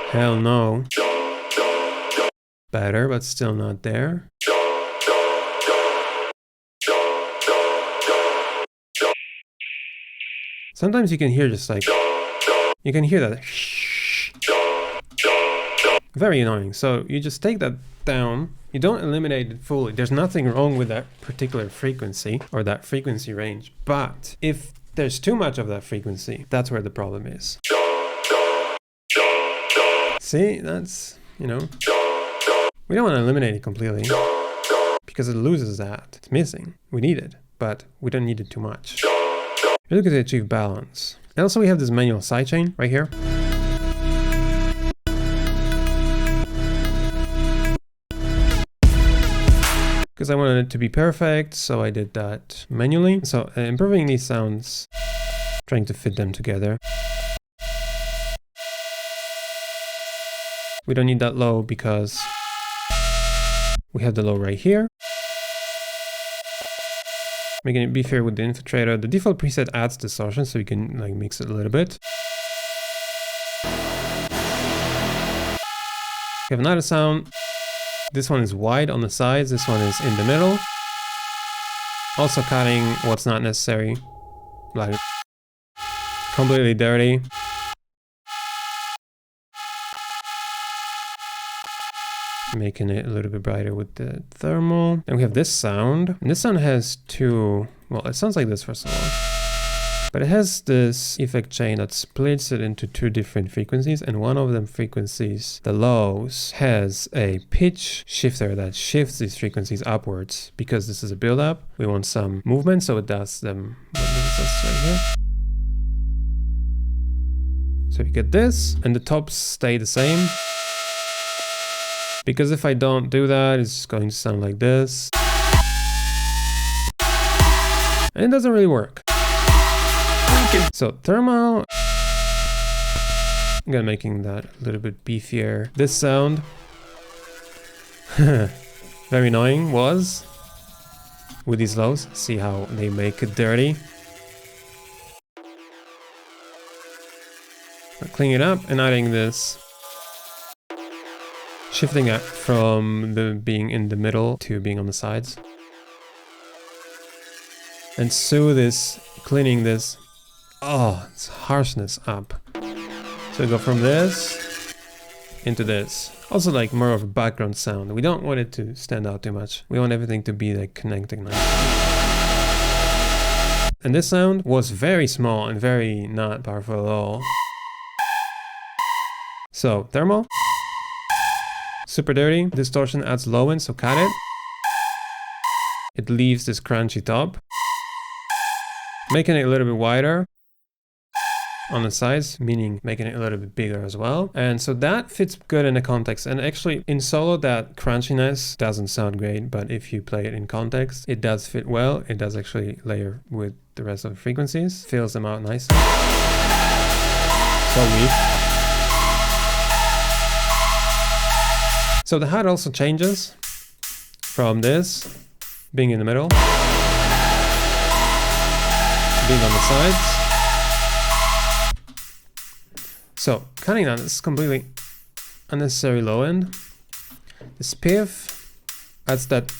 Hell no. Better, but still not there. Sometimes you can hear just like, you can hear that shh. Very annoying. So you just take that down. You don't eliminate it fully. There's nothing wrong with that particular frequency or that frequency range. But if there's too much of that frequency, that's where the problem is. See, that's, you know, we don't want to eliminate it completely because it loses that. It's missing. We need it, but we don't need it too much. We're looking to achieve balance. And also we have this manual sidechain right here. Because I wanted it to be perfect, so I did that manually. So improving these sounds, trying to fit them together. We don't need that low because we have the low right here. Making it beefier with the infiltrator. The default preset adds distortion, so you can like mix it a little bit. We have another sound. This one is wide on the sides, this one is in the middle. Also cutting what's not necessary. Like completely dirty. Making it a little bit brighter with the thermal. And we have this sound. And this sound has two, well, it sounds like this first of all. But it has this effect chain that splits it into two different frequencies, and one of them frequencies, the lows, has a pitch shifter that shifts these frequencies upwards. Because this is a build-up, we want some movement, so it does them. Right here. So we get this, and the tops stay the same. Because if I don't do that, it's going to sound like this. And it doesn't really work. So thermal, I'm gonna making that a little bit beefier. This sound, very annoying was with these lows. See how they make it dirty. Cleaning it up and adding this, shifting it from the being in the middle to being on the sides. And so this, cleaning this, oh, it's harshness up. So we go from this into this. Also like more of a background sound. We don't want it to stand out too much. We want everything to be like connecting nicely. And this sound was very small and very not powerful at all. So thermal, super dirty. Distortion adds low end, so cut it. It leaves this crunchy top, making it a little bit wider on the sides, meaning making it a little bit bigger as well. And so that fits good in the context. And actually in solo, that crunchiness doesn't sound great, but if you play it in context, it does fit well. It does actually layer with the rest of the frequencies, fills them out nicely. So weak. So the HUD also changes from this being in the middle, being on the sides. So cutting that is completely unnecessary low end. The spiff adds that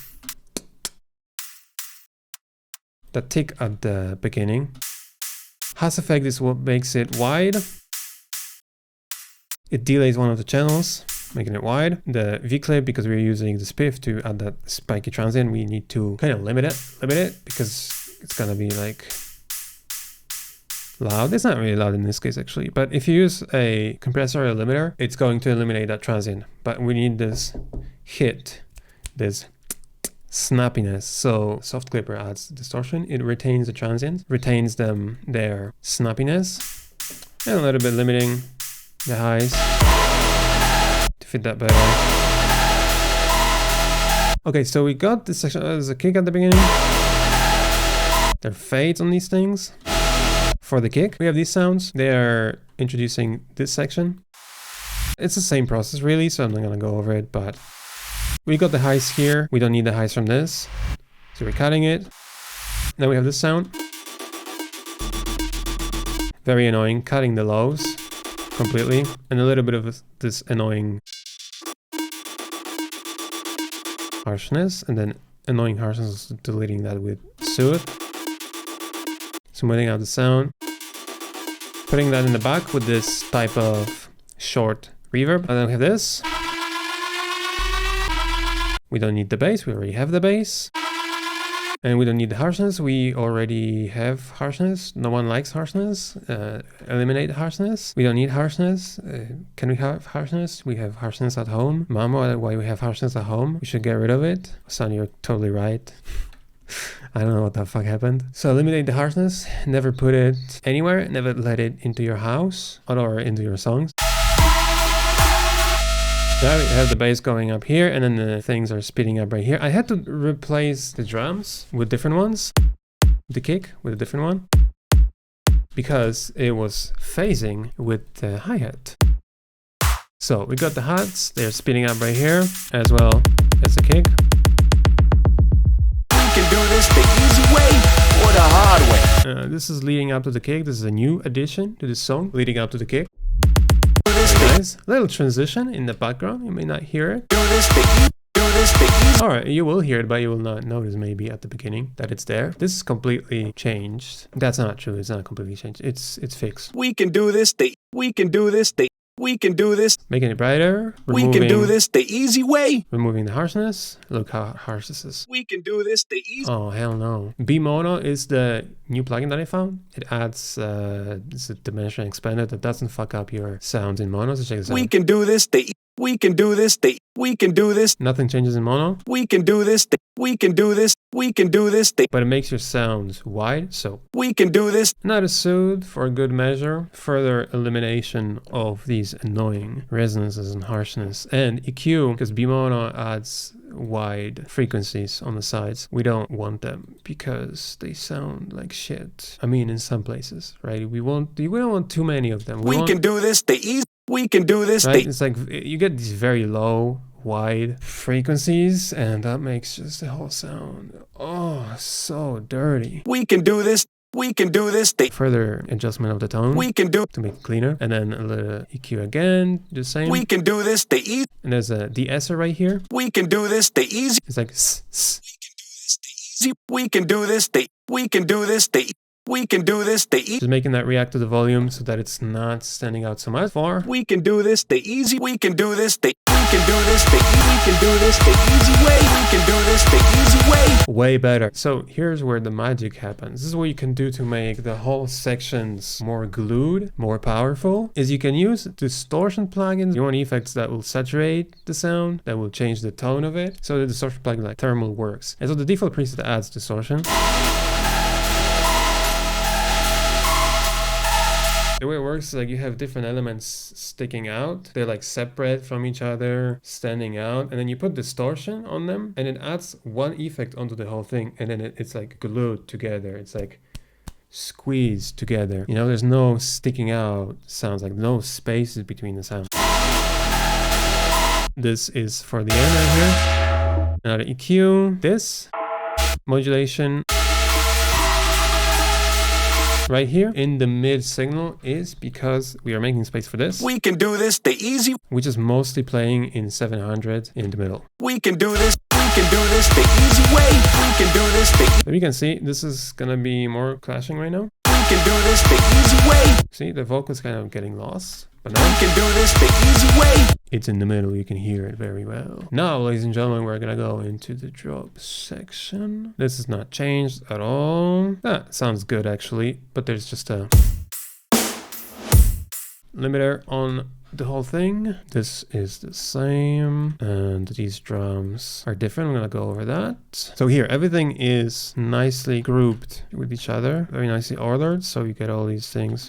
tick at the beginning. Has effect is what makes it wide. It delays one of the channels, making it wide. The V-clip, because we're using the spiff to add that spiky transient, we need to kind of limit it because it's gonna be like loud. It's not really loud in this case actually, but if you use a compressor or a limiter, it's going to eliminate that transient. But we need this hit, this snappiness. So Soft Clipper adds distortion. It retains the transients, retains their snappiness, and a little bit limiting the highs to fit that better. Okay, so we got this section as a kick at the beginning. There are fades on these things. For the kick, we have these sounds. They are introducing this section. It's the same process really, so I'm not gonna go over it, but we got the highs here. We don't need the highs from this. So we're cutting it. Now we have this sound. Very annoying, cutting the lows completely. And a little bit of this annoying harshness. And then annoying harshness, deleting that with Soothe. Smoothing out the sound. Putting that in the back with this type of short reverb. And then we have this. We don't need the bass, we already have the bass. And we don't need the harshness, we already have harshness. No one likes harshness. Eliminate harshness. We don't need harshness. Can we have harshness? We have harshness at home. Mamo, why we have harshness at home? We should get rid of it. Son, you're totally right. I don't know what the fuck happened. So eliminate the harshness, never put it anywhere, never let it into your house or into your songs. Now we have the bass going up here and then the things are speeding up right here. I had to replace the drums with different ones, the kick with a different one, because it was phasing with the hi-hat. So we got the hats, they're speeding up right here as well as the kick. Can do this the easy way or the hard way. This is leading up to the kick. This is a new addition to this song, leading up to the kick. Very nice. Little transition in the background. You may not hear it. Do this the easy. Alright, you will hear it, but you will not notice maybe at the beginning that it's there. This is completely changed. That's not true. It's not completely changed. It's fixed. We can do this the Making it brighter. We can do this the easy way. Removing the harshness. Look how harsh this is. We can do this the easy. Oh hell no. B-Mono is the new plugin that I found. It adds it's a dimension expander that doesn't fuck up your sounds in mono. So check this out. We can do this the We can do this We can do this. Nothing changes in mono. We can do this We can do this. We can do this. But it makes your sounds wide, so we can do this. Not a Soothe for a good measure. Further elimination of these annoying resonances and harshness. And EQ, because B-Mono adds wide frequencies on the sides. We don't want them because they sound like shit. I mean, in some places, right? We don't want too many of them. We can do this the easy. We can do this. Right? It's like you get these very low, wide frequencies, and that makes just the whole sound so dirty. We can do this. We can do this. Further adjustment of the tone. We can do to make it cleaner, and then a little EQ again, the same. We can do this the easy. And there's a de-esser right here. We can do this the easy. It's like We can do this the easy. We can do this the. We can do this the. We can do this the Just making that react to the volume so that it's not standing out so much. 4. We can do this the easy. We can do this the. We can do this the. We can do this the easy way. We can do this the easy way. Way better. So here's where the magic happens. This is what you can do to make the whole sections more glued, more powerful. Is you can use distortion plugins. You want effects that will saturate the sound, that will change the tone of it. So the distortion plugin like Thermal works. And so the default preset adds distortion. The way it works is like you have different elements sticking out. They're like separate from each other, standing out. And then you put distortion on them and it adds one effect onto the whole thing. And then it's like glued together. It's like squeezed together. You know, there's no sticking out sounds, like no spaces between the sounds. This is for the end right here. Another EQ. This modulation right here in the mid signal is because we are making space for this. We can do this the easy. Which is mostly playing in 700 in the middle. We can do this. We can do this the easy way. We can do this the. So you can see this is gonna be more clashing right now. We can do this the easy way. See, the vocal's kind of getting lost. But now we can do this the easy way. It's in the middle, you can hear it very well. Now, ladies and gentlemen, we're gonna go into the drop section. This is not changed at all. That sounds good actually, but there's just a limiter on the whole thing. This is the same, and these drums are different. I'm gonna go over that. So here, everything is nicely grouped with each other, very nicely ordered, so you get all these things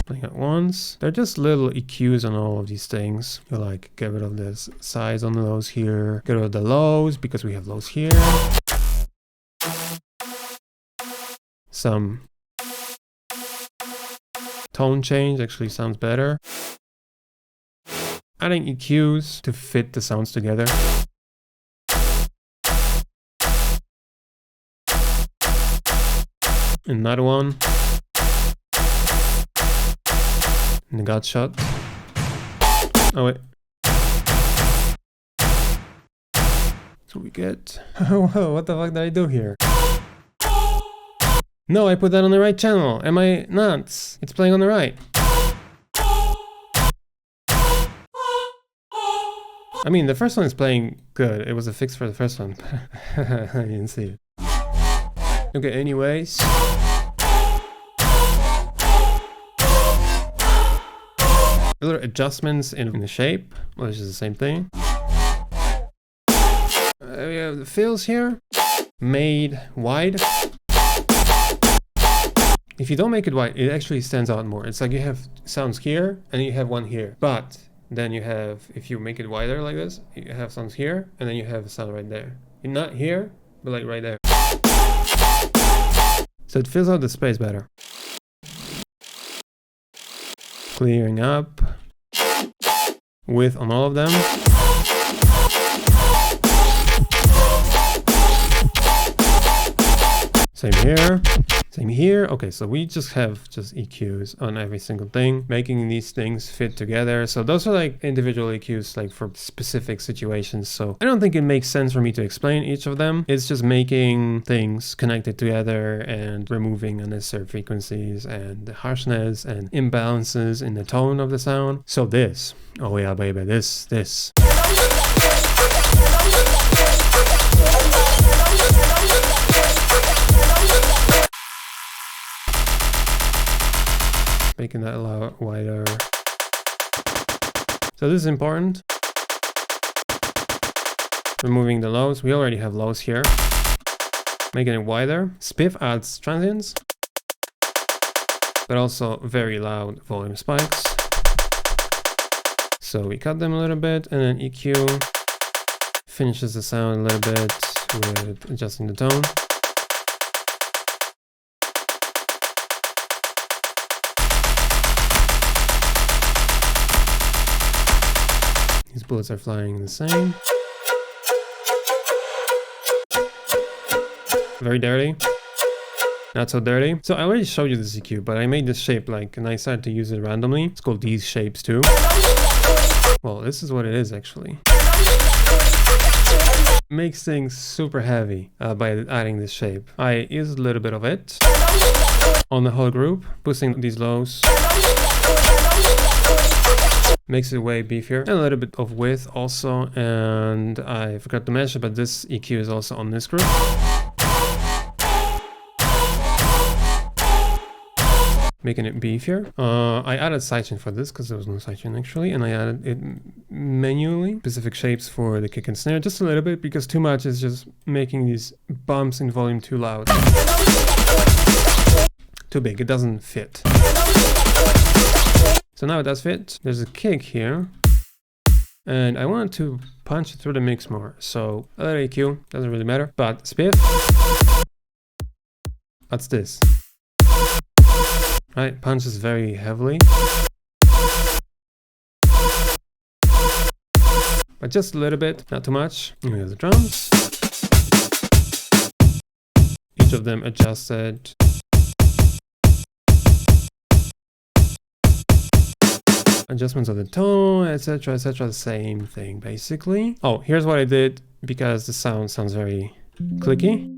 playing at once. They're just little EQs on all of these things. You like get rid of this size on the lows here, get rid of the lows because we have lows here. Some tone change actually sounds better. Adding EQs to fit the sounds together. Another one. And the gut shot. Oh wait. That's what we get. Whoa, what the fuck did I do here? No, I put that on the right channel. Am I nuts? It's playing on the right. I mean, the first one is playing good. It was a fix for the first one. I didn't see it. Okay, anyways. Little adjustments in the shape, which is the same thing. We have the fills here, made wide. If you don't make it wide, it actually stands out more. It's like you have sounds here and you have one here. But then you have, if you make it wider like this, you have sounds here and then you have a sound right there. Not here, but like right there. So it fills out the space better. Clearing up. Width on all of them. Same here. Same here. Okay, so we just have EQs on every single thing, making these things fit together. So those are like individual EQs like for specific situations. So I don't think it makes sense for me to explain each of them. It's just making things connected together and removing unnecessary frequencies and the harshness and imbalances in the tone of the sound. So this, oh yeah, baby, this. Making that a lot wider. So this is important. Removing the lows. We already have lows here. Making it wider. Spiff adds transients, but also very loud volume spikes. So we cut them a little bit, and then EQ finishes the sound a little bit with adjusting the tone. These bullets are flying the same. Very dirty. Not so dirty. So I already showed you this EQ, but I made this shape like, and I started to use it randomly. It's called these shapes too. Well, this is what it is actually. makes things super heavy by adding this shape. I use a little bit of it on the whole group, boosting these lows. Makes it way beefier. And a little bit of width also. And I forgot to mention, but this EQ is also on this group. Making it beefier. I added sidechain for this because there was no sidechain actually, and I added it manually. Specific shapes for the kick and snare, just a little bit, because too much is just making these bumps in volume too loud. Too big, it doesn't fit. So now it does fit. There's a kick here, and I wanted to punch it through the mix more. So a little EQ, doesn't really matter, but spiff. What's this? Right, punches very heavily. But just a little bit, not too much. And here's the drums. Each of them adjusted. Adjustments of the tone, etc., etc. The same thing, basically. Oh, here's what I did, because the sound sounds very clicky.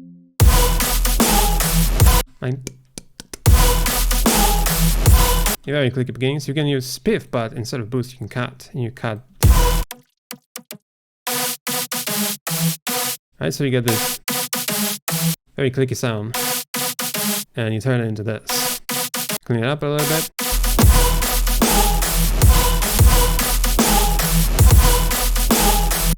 Very clicky beginnings. You can use spiff, but instead of boost, you can cut. And you cut. Right, so you get this very clicky sound, and you turn it into this. Clean it up a little bit.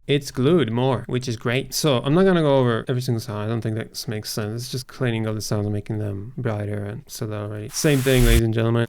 It's glued more, which is great. So I'm not gonna go over every single sound. I don't think that makes sense. It's just cleaning up the sounds and making them brighter, and so that already. Same thing, ladies and gentlemen.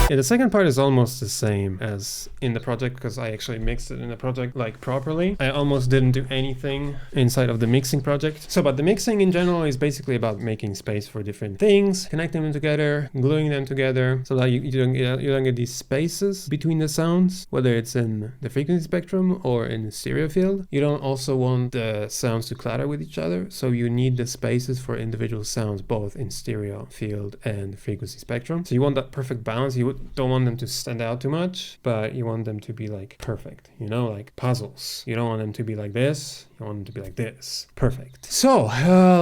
Yeah, the second part is almost the same as in the project, because I actually mixed it in the project like properly. I almost didn't do anything inside of the mixing project. So, but the mixing in general is basically about making space for different things, connecting them together, gluing them together, so that you don't get these spaces between the sounds, whether it's in the frequency spectrum or in the stereo field. You don't also want the sounds to clatter with each other, so you need the spaces for individual sounds, both in stereo field and frequency spectrum. So you want that perfect balance. You don't want them to stand out too much, but you want them to be like perfect, you know, like puzzles. You don't want them to be like this, you want them to be like this. Perfect. So,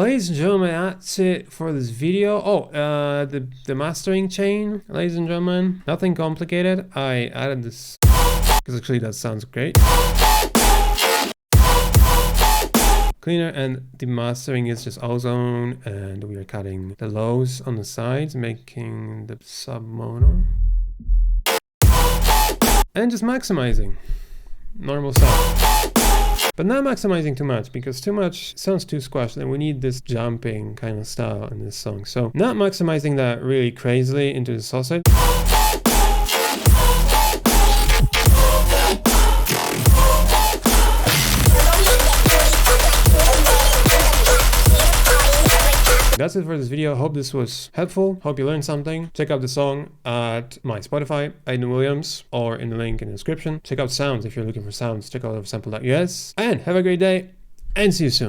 ladies and gentlemen, that's it for this video. Oh, the mastering chain, ladies and gentlemen, nothing complicated. I added this because actually that sounds great. Cleaner, and the mastering is just ozone, and we are cutting the lows on the sides, making the sub mono. And just maximizing normal sound, but not maximizing too much, because too much sounds too squashed, and we need this jumping kind of style in this song. So not maximizing that really crazily into the sausage. That's it for this video. Hope this was helpful. Hope you learned something. Check out the song at my Spotify, Aidan Williams, or in the link in the description. Check out sounds if you're looking for sounds. Check out sample.us. And have a great day, and see you soon.